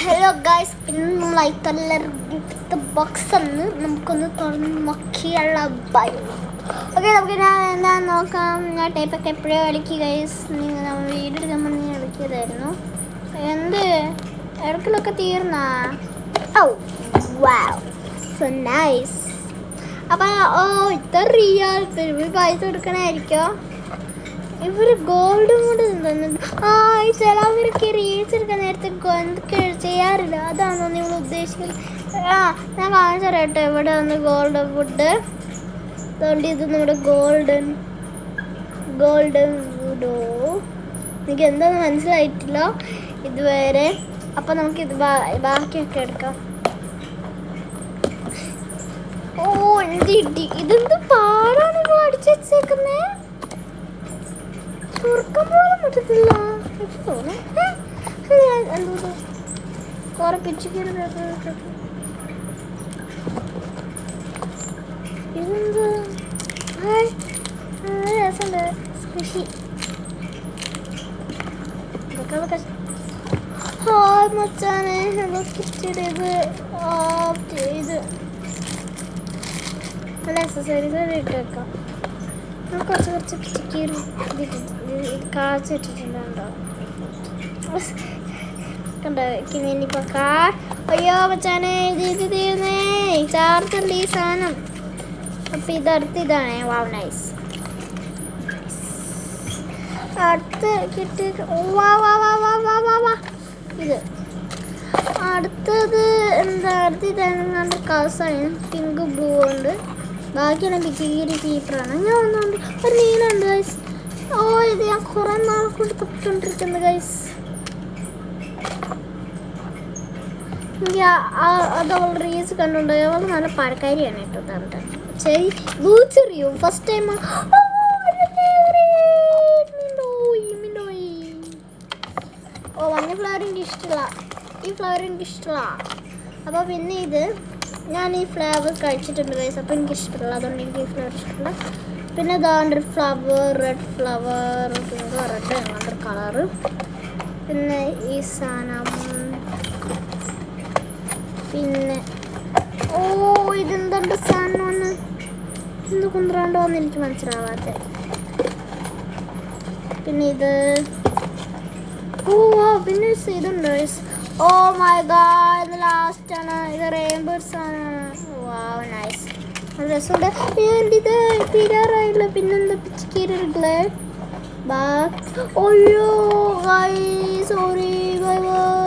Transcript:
Hello guys, ഇന്ന് നമ്മൾ ഐത്തല്ലത്തെ box ഒന്ന് നമുക്കൊന്ന് തുറന്ന് നോക്കിയുള്ള ബൈ. ഓക്കെ, നമുക്ക് ഞാൻ നോക്കാം. ഞാൻ ടൈപ്പൊക്കെ എപ്പോഴേ കളിക്കുക ഗൈസ്. നമ്മൾ വീഡിയോ എടുക്കാൻ വേണ്ടി കളിക്കതായിരുന്നു. എന്ത് ഇടക്കിലൊക്കെ തീർന്നാ? ഓ വാവ്, സോ നൈസ്. അപ്പം ഇത്ര റിയൽ പൈസ കൊടുക്കണമായിരിക്കോ? ഇവർ ഗോൾഡും കൂടെ തന്നിട്ടുണ്ട്. ചിലവർക്ക് റീൽസ് എടുക്കാൻ നേരത്തെ എന്തൊക്കെ ചെയ്യാറില്ല. അതാണോ നിങ്ങൾ ഉദ്ദേശിക്കുന്നത്? ഞാൻ കാണിച്ചു തരാം കേട്ടോ. ഇവിടെ വന്ന് ഗോൾഡ് ഫുഡ്. അതുകൊണ്ട് ഇത് നമ്മുടെ ഗോൾഡൻ വുഡോ. എനിക്ക് എന്താണെന്ന് മനസ്സിലായിട്ടില്ല ഇതുവരെ. അപ്പം നമുക്കിത് ബാക്കിയൊക്കെ എടുക്കാം. ഇതെന്ത് പാടാണ് നിങ്ങൾ അടിച്ചു വെച്ചേക്കുന്നേ. തുറക്കാൻ പോലും പറ്റത്തില്ല. എനിക്ക് തോന്നുന്നു കുറെ പിച്ചിക്കറി ഇതെന്ത് രസമുണ്ട്. കൃഷി ഹായ് മച്ചാനെ, കിട്ടിയത് ചെയ്ത് നല്ല എക്സസൈസ് ഇട്ട് വെക്കാം. കുറച്ച് പിച്ചിക്കറി കാച്ചിട്ടിട്ടുണ്ടോ കണ്ടോ? ഇനിയിപ്പോൾ അയ്യോ മച്ചാനെ, ഇത് തീർന്നേ. ചാർജുണ്ട് ഈ സാധനം. അപ്പം ഇതാണേ. വാവ്, നൈസ്. അടുത്ത് കിട്ടി. ഇത് അടുത്തത് എന്താ? അടുത്തത് കളസാണ്. പിങ്ക് ബ്ലൂ ഉണ്ട്. ബാക്കിയാണ് പിച്ചിക്കറി പീപ്പറാണ്. ഞാൻ ഒന്നുണ്ട് ഒരു നീലുണ്ട് ഗൈസ്. ഇത് ഞാൻ കുറെ നാൾ കൊണ്ട് തപ്പിക്കൊണ്ടിരിക്കുന്നത് ഗൈസ്. അത് അവൾ റീൽസ് കണ്ടുകൊണ്ട് അവൾ നല്ല പഴക്കാരിയാണ് കേട്ടോ. തന്നിട്ട് ശരി ബൂച്ചെറിയോ ഫസ്റ്റ് ടൈം. മഞ്ഞ ഫ്ലവർ എനിക്ക് ഇഷ്ടമില്ല. ഈ ഫ്ലവർ എനിക്ക് ഇഷ്ടമില്ല. അപ്പോൾ പിന്നെ ഇത് ഞാൻ ഈ ഫ്ലേവർ കഴിച്ചിട്ടുണ്ട് ഗൈസ്. അപ്പോൾ എനിക്ക് ഇഷ്ടപ്പെടില്ല. അതുകൊണ്ട് എനിക്ക് ഈ ഫ്ലേവർ ഇഷ്ടമില്ല. പിന്നെ ഇതാണ്ട് flower, red flower, pink red അങ്ങനത്തെ കളറ്. പിന്നെ ഈ സാധനം. പിന്നെ ഇതെന്തുണ്ട് സാധനമാണ്? എന്ത് കുന്ത്രാണ്ടോന്ന് എനിക്ക് മനസ്സിലാവാത്ത. പിന്നെ ഇത് പിന്നെ ഇതുണ്ട് ഗൈസ്. ഓ മൈ ഗോഡ്, ഇത് ലാസ്റ്റ് ആണ്. ഇത് റെയിൻബോസ് ആണ്. വാവ്, നൈസ്. നല്ല രസമുണ്ട്. ഇത് തീരാറായില്ല. പിന്നെന്താ പിച്ചിക്കറികളെ അയ്യോ സോറി ബൈ ബൈ.